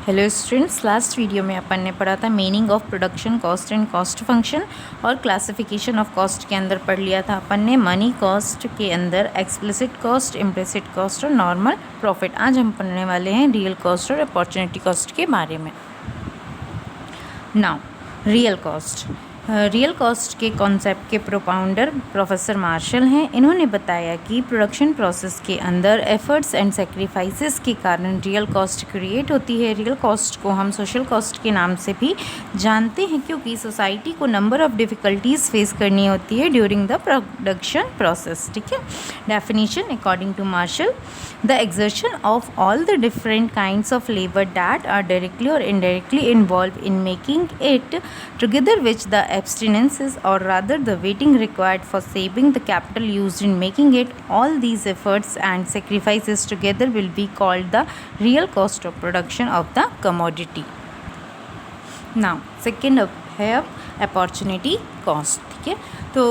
Hello students, last video में अपन ने पढ़ा था meaning of production cost and cost function और क्लासिफिकेशन ऑफ कॉस्ट के अंदर पढ़ लिया था अपन ने मनी कॉस्ट के अंदर एक्सप्लिसिट कॉस्ट, इम्प्लिसिट कॉस्ट और नॉर्मल प्रॉफिट। आज हम पढ़ने वाले हैं रियल कॉस्ट और अपॉर्चुनिटी कॉस्ट के बारे में। Now real cost. Real cost के कॉन्सेप्ट के प्रोपाउंडर प्रोफेसर मार्शल हैं। इन्होंने बताया कि प्रोडक्शन प्रोसेस के अंदर एफर्ट्स एंड सेक्रीफाइसेस के कारण रियल कॉस्ट क्रिएट होती है। रियल कॉस्ट को हम सोशल कॉस्ट के नाम से भी जानते हैं, क्योंकि सोसाइटी को नंबर ऑफ डिफ़िकल्टीज़ फेस करनी होती है ड्यूरिंग द प्रोडक्शन प्रोसेस। ठीक है। Definition according to Marshall, the exertion of all the different kinds of labor that are directly or indirectly involved in making it, together with the abstinences or rather the waiting required for saving the capital used in making it, all these efforts and sacrifices together will be called the real cost of production of the commodity. Now second है opportunity cost. ठीक है। तो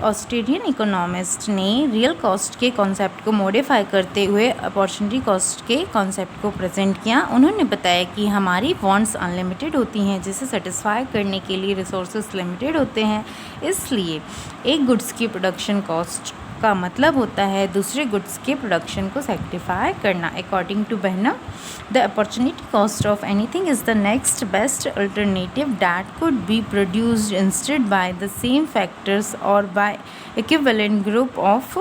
Australian economist ने real cost के concept को modify करते हुए opportunity cost के कॉन्सेप्ट को प्रेजेंट किया। उन्होंने बताया कि हमारी वांट्स अनलिमिटेड होती हैं, जिसे सेटिस्फाई करने के लिए रिसोर्सेज लिमिटेड होते हैं। इसलिए एक गुड्स की प्रोडक्शन कॉस्ट का मतलब होता है दूसरे गुड्स के प्रोडक्शन को सेक्टिफाई करना। According to Benham, the opportunity cost of anything is the next best alternative that could be produced instead by the same factors और by equivalent group of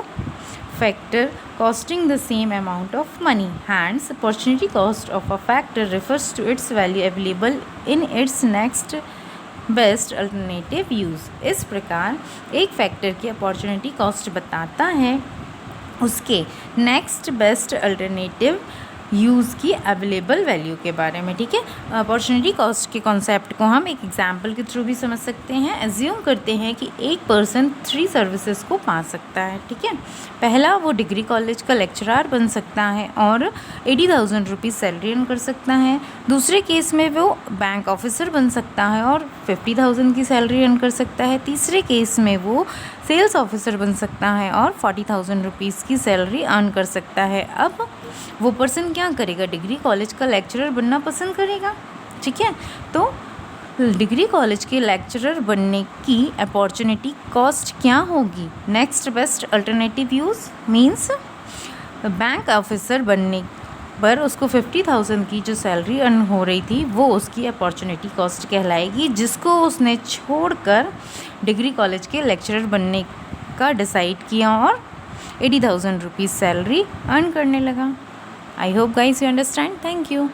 factor costing the same amount of money. Hence, opportunity cost of a factor refers to its value available in its next best alternative use. इस प्रकार एक factor की opportunity cost बताता है उसके next best alternative use की available value के बारे में। ठीक है। अपॉर्चुनिटी कॉस्ट के कॉन्सेप्ट को हम एक एग्जांपल के थ्रू भी समझ सकते हैं। एज्यूम करते हैं कि एक पर्सन 3 सर्विसेज को पा सकता है। ठीक है। पहला, वो डिग्री कॉलेज का लेक्चरर बन सकता है और 80,000 रुपीज़ सैलरी अर्न कर सकता है। दूसरे केस में वो बैंक ऑफिसर बन सकता है और 50,000 की सैलरी अर्न कर सकता है। तीसरे केस में वो सेल्स ऑफिसर बन सकता है और 40,000 रुपीज़ की सैलरी अर्न कर सकता है। अब वो पर्सन क्या करेगा? डिग्री कॉलेज का लेक्चरर बनना पसंद करेगा। ठीक है। तो डिग्री कॉलेज के लेक्चरर बनने की अपॉर्चुनिटी कॉस्ट क्या होगी? Next best alternative use means bank officer बनने पर उसको 50,000 की जो सैलरी अर्न हो रही थी वो उसकी अपॉर्चुनिटी कॉस्ट कहलाएगी, जिसको उसने छोड़कर डिग्री कॉलेज के लेक्चरर बनने का डिसाइड किया और 80,000 रुपीज़ सैलरी अर्न करने लगा। I hope guys you understand. Thank you.